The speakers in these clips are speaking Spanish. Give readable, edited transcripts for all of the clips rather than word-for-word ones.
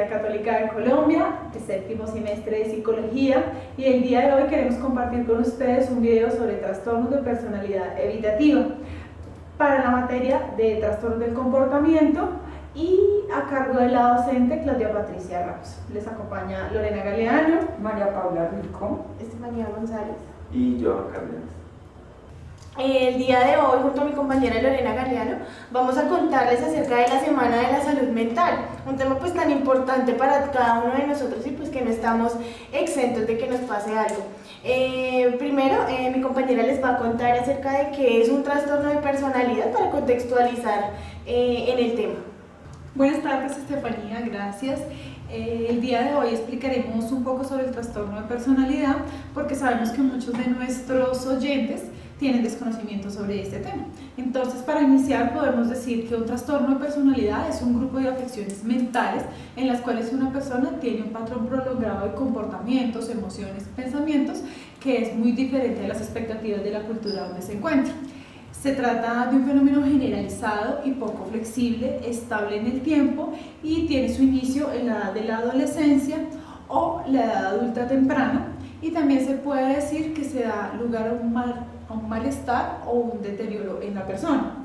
Universidad Católica de Colombia, el séptimo semestre de Psicología, y el día de hoy queremos compartir con ustedes un video sobre trastornos de personalidad evitativa para la materia de trastornos del comportamiento y a cargo de la docente Claudia Patricia Ramos. Les acompaña Lorena Galeano, María Paula Rico, Estefanía González y Johan Cárdenas. El día de hoy, junto a mi compañera Lorena Galeano, vamos a contarles acerca de la Semana de la Salud Mental, un tema pues tan importante para cada uno de nosotros y pues que no estamos exentos de que nos pase algo. Primero, mi compañera les va a contar acerca de qué es un trastorno de personalidad para contextualizar en el tema. Buenas tardes, Estefanía, gracias. El día de hoy explicaremos un poco sobre el trastorno de personalidad porque sabemos que muchos de nuestros oyentes tienen desconocimiento sobre este tema. Entonces, para iniciar podemos decir que un trastorno de personalidad es un grupo de afecciones mentales en las cuales una persona tiene un patrón prolongado de comportamientos, emociones, pensamientos que es muy diferente a las expectativas de la cultura donde se encuentra. Se trata de un fenómeno generalizado y poco flexible, estable en el tiempo y tiene su inicio en la edad de la adolescencia o la edad adulta temprana, y también se puede decir que se da lugar a un malestar o un deterioro en la persona.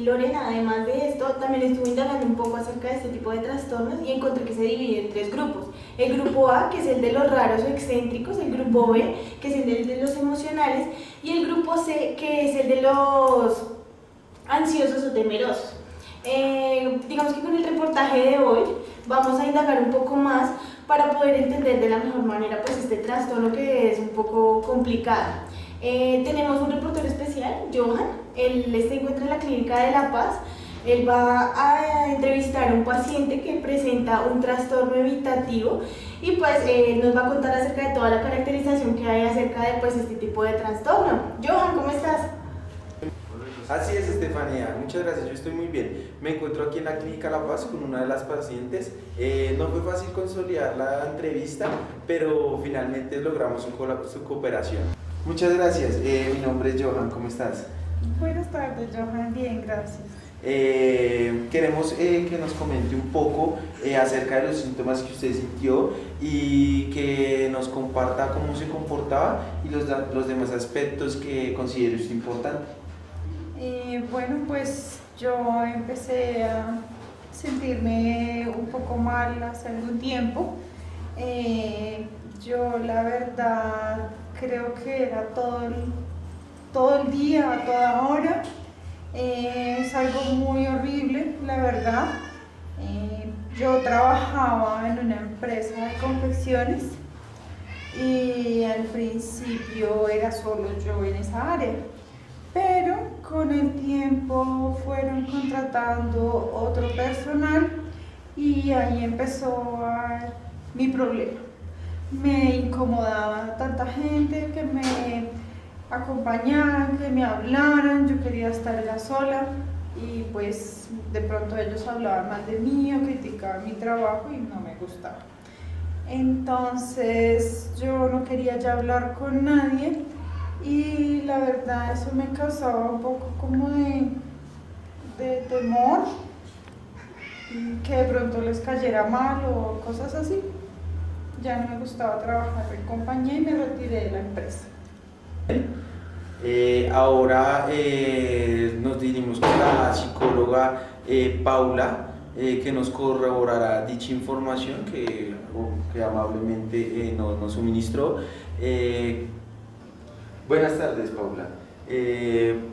Lorena, además de esto, también estuve indagando un poco acerca de este tipo de trastornos y encontré que se divide en tres grupos. El grupo A, que es el de los raros o excéntricos, el grupo B, que es el de los emocionales, y el grupo C, que es el de los ansiosos o temerosos. Digamos que con el reportaje de hoy vamos a indagar un poco más para poder entender de la mejor manera pues este trastorno que es un poco complicado. Tenemos un reportero especial, Johan. Él se encuentra en la Clínica de La Paz. Él va a entrevistar a un paciente que presenta un trastorno evitativo y pues nos va a contar acerca de toda la caracterización que hay acerca de pues este tipo de trastorno. Johan, ¿cómo estás? Así es, Estefanía, muchas gracias, yo estoy muy bien. Me encuentro aquí en la Clínica La Paz con una de las pacientes. No fue fácil consolidar la entrevista, pero finalmente logramos su cooperación. Muchas gracias, mi nombre es Johan, ¿cómo estás? Buenas tardes, Johan, bien, gracias. Queremos que nos comente un poco acerca de los síntomas que usted sintió y que nos comparta cómo se comportaba y los demás aspectos que considere usted importante. Bueno, pues yo empecé a sentirme un poco mal hace algún tiempo. Yo la verdad creo que era todo el día, a toda hora. Es algo muy horrible, la verdad. Yo trabajaba en una empresa de confecciones y al principio era solo yo en esa área, pero con el tiempo fueron contratando otro personal y ahí empezó mi problema. Me incomodaba tanta gente que me acompañaran, que me hablaran, yo quería estar ya sola y pues de pronto ellos hablaban mal de mí o criticaban mi trabajo y no me gustaba. Entonces yo no quería ya hablar con nadie y la verdad eso me causaba un poco como de temor, que de pronto les cayera mal o cosas así. Ya no me gustaba trabajar en compañía y me retiré de la empresa. Ahora nos dirigimos con la psicóloga Paula, que nos corroborará dicha información que amablemente nos suministró. Buenas tardes, Paula.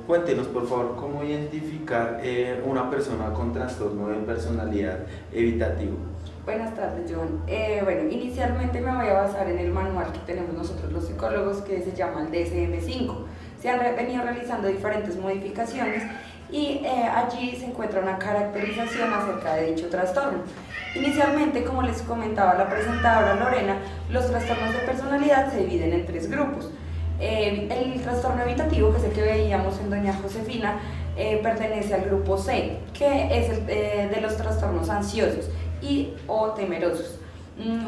Cuéntenos, por favor, cómo identificar una persona con trastorno de personalidad evitativo. Buenas tardes, John. Bueno, inicialmente me voy a basar en el manual que tenemos nosotros los psicólogos, que se llama el DSM-5. Se han venido realizando diferentes modificaciones y allí se encuentra una caracterización acerca de dicho trastorno. Inicialmente, como les comentaba la presentadora Lorena, los trastornos de personalidad se dividen en tres grupos. El trastorno evitativo, que es el que veíamos en doña Josefina, pertenece al grupo C, que es el de los trastornos ansiosos y o temerosos,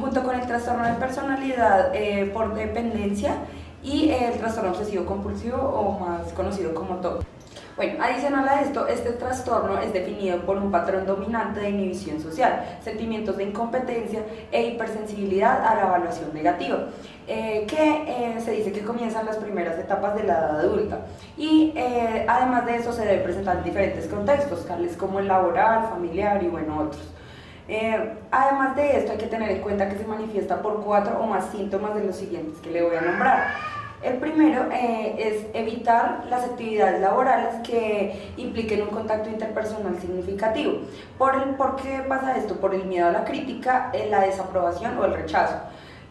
junto con el trastorno de personalidad por dependencia y el trastorno obsesivo compulsivo o más conocido como TOC. Bueno, adicional a esto, este trastorno es definido por un patrón dominante de inhibición social, sentimientos de incompetencia e hipersensibilidad a la evaluación negativa, que se dice que comienzan las primeras etapas de la edad adulta. Y además de eso se debe presentar en diferentes contextos, tales como el laboral, familiar y bueno, otros. Además de esto hay que tener en cuenta que se manifiesta por 4 o más síntomas de los siguientes que le voy a nombrar. El primero es evitar las actividades laborales que impliquen un contacto interpersonal significativo. ¿Por qué pasa esto? Por el miedo a la crítica, la desaprobación o el rechazo.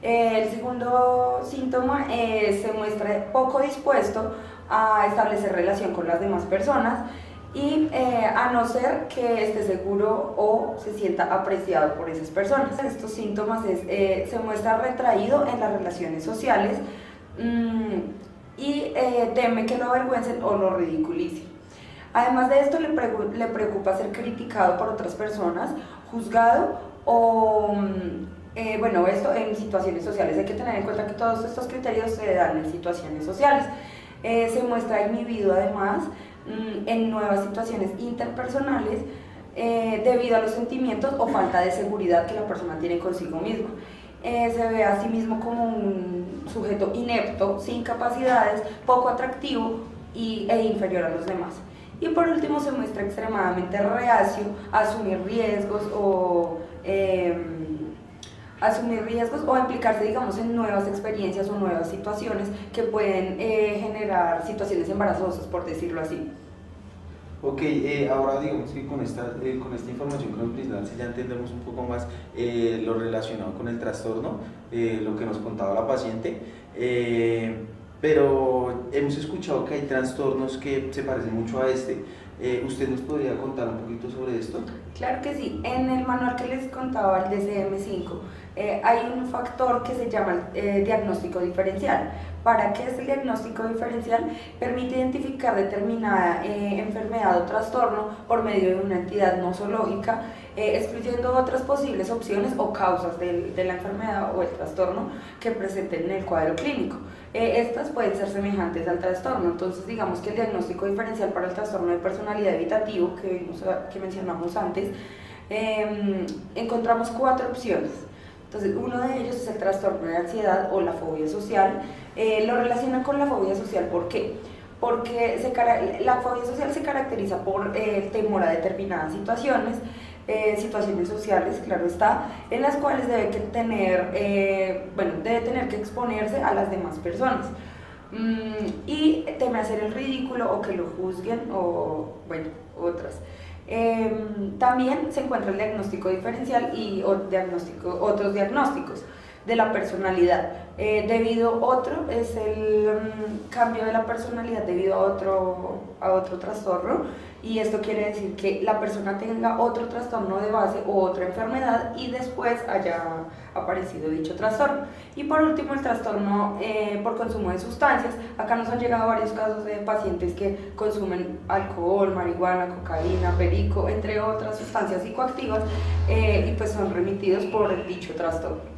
El segundo síntoma se muestra poco dispuesto a establecer relación con las demás personas y a no ser que esté seguro o se sienta apreciado por esas personas. Estos síntomas se muestra retraído en las relaciones sociales, y teme que lo avergüencen o lo ridiculicen. Además de esto, le preocupa ser criticado por otras personas, juzgado o, bueno, esto en situaciones sociales. Hay que tener en cuenta que todos estos criterios se dan en situaciones sociales. Se muestra inhibido además en nuevas situaciones interpersonales debido a los sentimientos o falta de seguridad que la persona tiene consigo misma. Se ve a sí mismo como un sujeto inepto, sin capacidades, poco atractivo e inferior a los demás. Y por último se muestra extremadamente reacio a asumir riesgos o implicarse, digamos, en nuevas experiencias o nuevas situaciones que pueden generar situaciones embarazosas, por decirlo así. Ok, ahora digamos que con esta información que nos brindaste ya entendemos un poco más lo relacionado con el trastorno, lo que nos contaba la paciente, pero hemos escuchado que hay trastornos que se parecen mucho a este. ¿Usted nos podría contar un poquito sobre esto? Claro que sí. En el manual que les contaba, el DSM-5, hay un factor que se llama diagnóstico diferencial. ¿Para qué es el diagnóstico diferencial? Permite identificar determinada enfermedad o trastorno por medio de una entidad nosológica, excluyendo otras posibles opciones o causas de la enfermedad o el trastorno que presenten en el cuadro clínico. Estas pueden ser semejantes al trastorno. Entonces, digamos que el diagnóstico diferencial para el trastorno de personalidad evitativo que mencionamos antes, encontramos 4 opciones. Entonces, uno de ellos es el trastorno de ansiedad o la fobia social. Lo relaciona con la fobia social, ¿por qué? Porque la fobia social se caracteriza por el temor a determinadas situaciones sociales, claro está, en las cuales debe tener que exponerse a las demás personas. Y teme hacer el ridículo o que lo juzguen o, bueno, otras. También se encuentra el diagnóstico diferencial y otros diagnósticos de la personalidad. Otro es el cambio de la personalidad debido a otro trastorno, y esto quiere decir que la persona tenga otro trastorno de base o otra enfermedad y después haya aparecido dicho trastorno. Y por último, el trastorno por consumo de sustancias. Acá nos han llegado varios casos de pacientes que consumen alcohol, marihuana, cocaína, perico, entre otras sustancias psicoactivas, y pues son remitidos por dicho trastorno.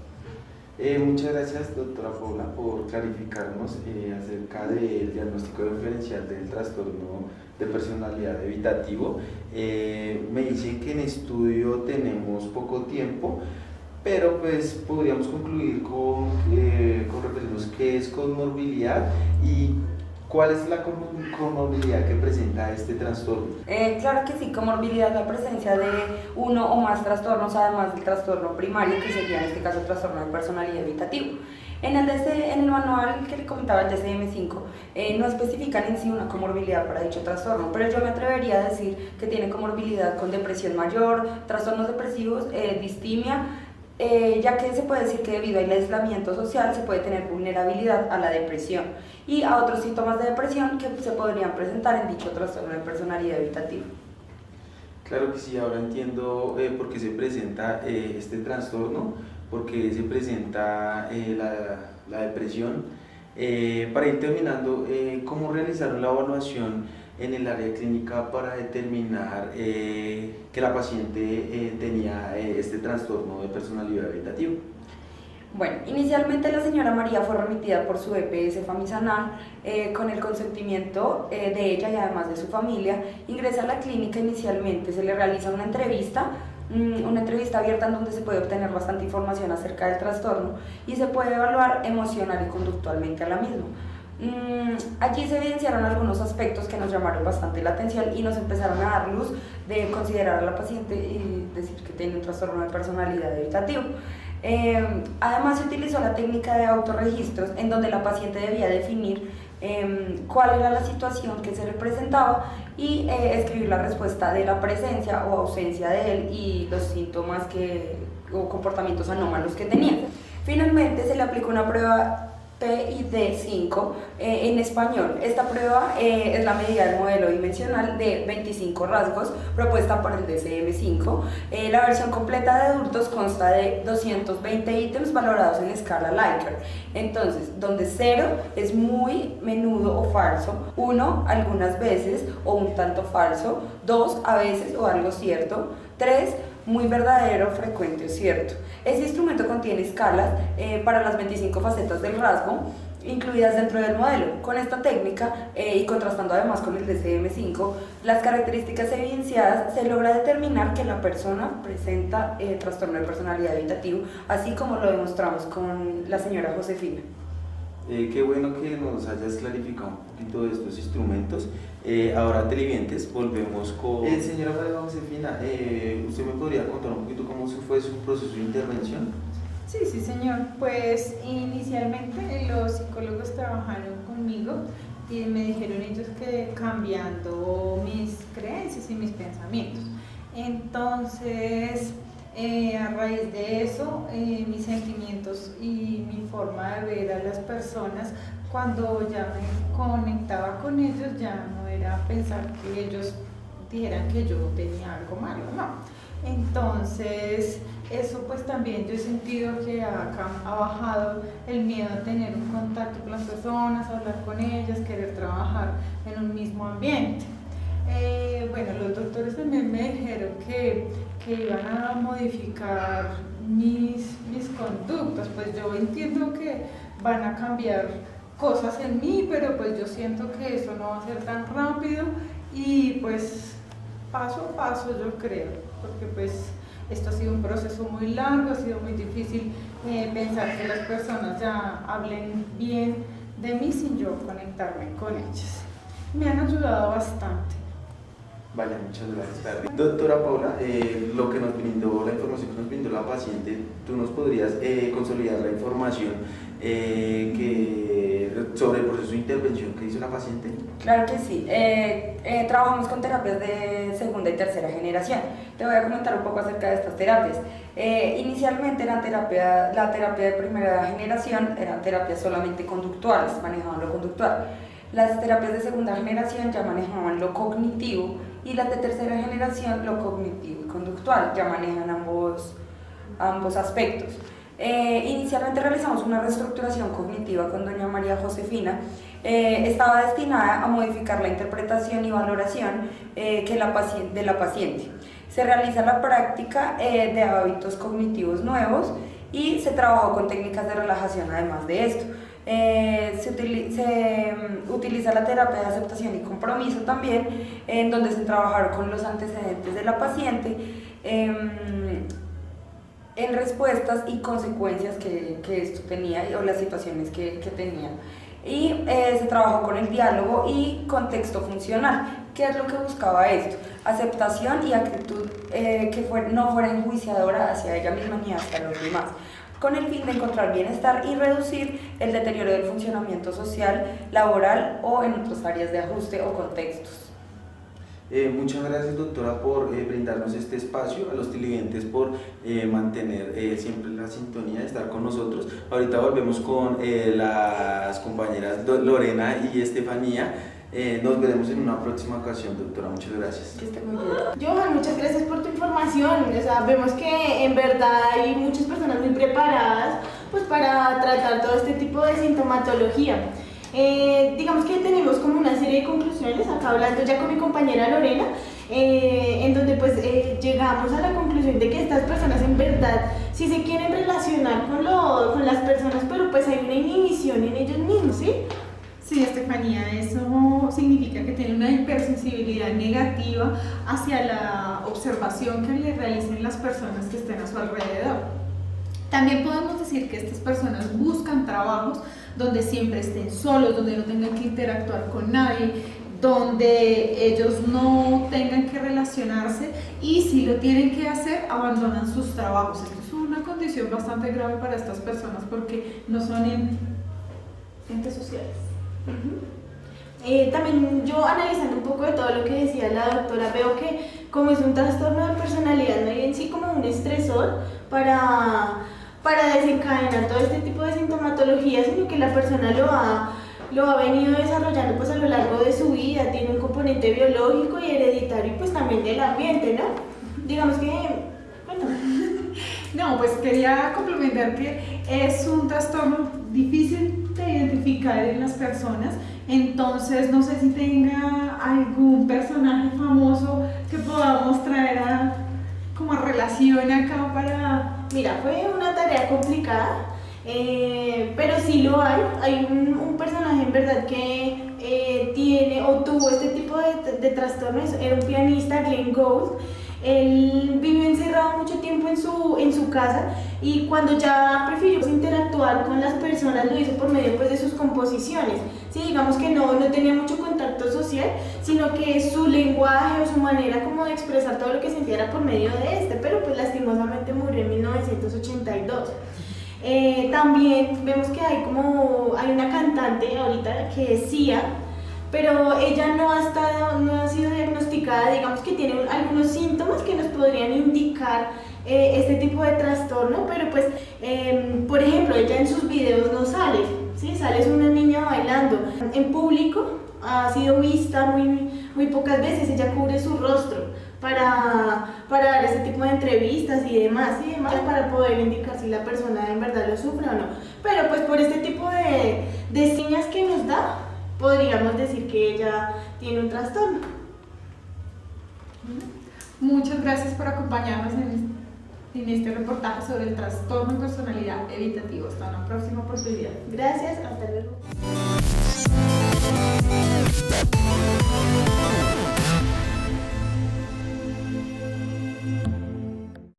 Muchas gracias, doctora Paula, por clarificarnos acerca del diagnóstico diferencial del trastorno de personalidad evitativo. Me dicen que en estudio tenemos poco tiempo, pero pues podríamos concluir con referirnos qué es comorbilidad y cuál es la comorbilidad que presenta este trastorno. Claro que sí, comorbilidad es la presencia de uno o más trastornos, además del trastorno primario, que sería en este caso el trastorno de personalidad evitativo. En el manual que le comentaba, el DSM-5, no especifican en sí una comorbilidad para dicho trastorno, pero yo me atrevería a decir que tiene comorbilidad con depresión mayor, trastornos depresivos, distimia, ya que se puede decir que debido al aislamiento social se puede tener vulnerabilidad a la depresión y a otros síntomas de depresión que se podrían presentar en dicho trastorno de personalidad evitativa. Claro que sí, ahora entiendo por qué se presenta este trastorno, por qué se presenta la depresión. Para ir terminando, ¿cómo realizaron la evaluación en el área clínica para determinar que la paciente tenía este trastorno de personalidad evitativa? Bueno, inicialmente la señora María fue remitida por su EPS Famisanar con el consentimiento de ella y además de su familia. Ingresa a la clínica inicialmente, se le realiza una entrevista abierta en donde se puede obtener bastante información acerca del trastorno y se puede evaluar emocional y conductualmente a la misma. Allí se evidenciaron algunos aspectos que nos llamaron bastante la atención y nos empezaron a dar luz de considerar a la paciente y decir que tiene un trastorno de personalidad evitativo. Además se utilizó la técnica de autorregistros en donde la paciente debía definir cuál era la situación que se le presentaba y escribir la respuesta de la presencia o ausencia de él y los síntomas o comportamientos anómalos que tenía. Finalmente se le aplicó una prueba PID-5 en español. Esta prueba es la medida del modelo dimensional de 25 rasgos propuesta por el DSM-5. La versión completa de adultos consta de 220 ítems valorados en escala Likert. Entonces, donde 0 es muy menudo o falso, 1 algunas veces o un tanto falso, 2 a veces o algo cierto, 3 muy verdadero, frecuente o cierto. Este instrumento contiene escalas para las 25 facetas del rasgo incluidas dentro del modelo. Con esta técnica y contrastando además con el DSM-5, las características evidenciadas se logra determinar que la persona presenta trastorno de personalidad evitativo, así como lo demostramos con la señora Josefina. Qué bueno que nos hayas clarificado un poquito de estos instrumentos. Ahora, televidentes, volvemos con... señora María Josefina, ¿usted me podría contar un poquito cómo fue su proceso de intervención? Sí, señor. Pues inicialmente los psicólogos trabajaron conmigo y me dijeron ellos que cambiando mis creencias y mis pensamientos. Entonces, a raíz de eso, mis sentimientos y mi forma de ver a las personas, cuando ya me conectaba con ellos, ya no era pensar que ellos dijeran que yo tenía algo malo, no. Entonces, eso pues también yo he sentido que ha bajado el miedo a tener un contacto con las personas, hablar con ellas, querer trabajar en un mismo ambiente. Bueno, los doctores también me dijeron que iban a modificar mis conductas, pues yo entiendo que van a cambiar cosas en mí, pero pues yo siento que eso no va a ser tan rápido y pues paso a paso yo creo, porque pues esto ha sido un proceso muy largo, ha sido muy difícil pensar que las personas ya hablen bien de mí sin yo conectarme con ellas. Me han ayudado bastante. Vale, muchas gracias. Doctora Paula, lo que nos brindó, la información que nos brindó la paciente, ¿tú nos podrías consolidar la información sobre el proceso de intervención que hizo la paciente? Claro que sí. Trabajamos con terapias de segunda y tercera generación. Te voy a comentar un poco acerca de estas terapias. Inicialmente la terapia de primera generación eran terapias solamente conductuales, manejaban lo conductual. Las terapias de segunda generación ya manejaban lo cognitivo y las de tercera generación lo cognitivo y conductual, ya manejan ambos aspectos. Inicialmente realizamos una reestructuración cognitiva con doña María Josefina. Estaba destinada a modificar la interpretación y valoración de la paciente. Se realiza la práctica de hábitos cognitivos nuevos y se trabajó con técnicas de relajación además de esto. Se utiliza la terapia de aceptación y compromiso también, en donde se trabajaron con los antecedentes de la paciente en respuestas y consecuencias que esto tenía o las situaciones que tenía. Y se trabajó con el diálogo y contexto funcional. ¿Qué es lo que buscaba esto? Aceptación y actitud que no fuera enjuiciadora hacia ella misma ni hacia los demás, con el fin de encontrar bienestar y reducir el deterioro del funcionamiento social, laboral o en otras áreas de ajuste o contextos. Muchas gracias, doctora, por brindarnos este espacio, a los televidentes por mantener siempre la sintonía de estar con nosotros. Ahorita volvemos con las compañeras Lorena y Estefanía. Nos veremos en una próxima ocasión, doctora. Muchas gracias. Que esté muy bien. Johan, muchas gracias por tu información. O sea, vemos que en verdad hay muchas personas muy preparadas pues, para tratar todo este tipo de sintomatología. Digamos que tenemos como una serie de conclusiones, acá hablando ya con mi compañera Lorena, en donde pues llegamos a la conclusión de que estas personas en verdad sí se quieren relacionar con las personas, pero pues hay una inhibición en ellos mismos, ¿sí? Sí, Estefanía, eso significa que tiene una hipersensibilidad negativa hacia la observación que le realicen las personas que estén a su alrededor. También podemos decir que estas personas buscan trabajos donde siempre estén solos, donde no tengan que interactuar con nadie, donde ellos no tengan que relacionarse y si lo tienen que hacer, abandonan sus trabajos. Esto es una condición bastante grave para estas personas porque no son entes sociales. También yo analizando un poco de todo lo que decía la doctora, veo que como es un trastorno de personalidad, no hay en sí como un estresor para desencadenar todo este tipo de sintomatología, sino que la persona lo ha venido desarrollando pues a lo largo de su vida, tiene un componente biológico y hereditario y pues también del ambiente, ¿no? Digamos que, bueno. No, pues quería complementar que es un trastorno difícil de identificar en las personas, entonces no sé si tenga algún personaje famoso que podamos traer como a relación acá para... Mira, fue una tarea complicada, pero sí lo hay. Hay un personaje en verdad que tiene o tuvo este tipo de trastornos, era un pianista, Glenn Gould. Él vivió encerrado mucho tiempo en su casa y cuando ya prefirió interactuar con las personas lo hizo por medio pues, de sus composiciones. Sí, digamos que no tenía mucho contacto social, sino que su lenguaje o su manera como de expresar todo lo que sentía era por medio de este, pero pues lastimosamente murió en 1982. También vemos que hay una cantante ahorita que es Sia, pero ella no ha sido diagnosticada, digamos que tiene algunos síntomas que nos podrían indicar este tipo de trastorno, pero pues, por ejemplo, ella en sus videos no sale, ¿sí? Sale es una niña bailando. En público ha sido vista muy pocas veces, ella cubre su rostro para dar ese tipo de entrevistas y demás, para poder indicar si la persona en verdad lo sufre o no. Pero pues por este tipo de señas que nos da, podríamos decir que ella tiene un trastorno. Muchas gracias por acompañarnos en este reportaje sobre el trastorno de personalidad evitativo. Hasta una próxima oportunidad. Gracias, hasta luego.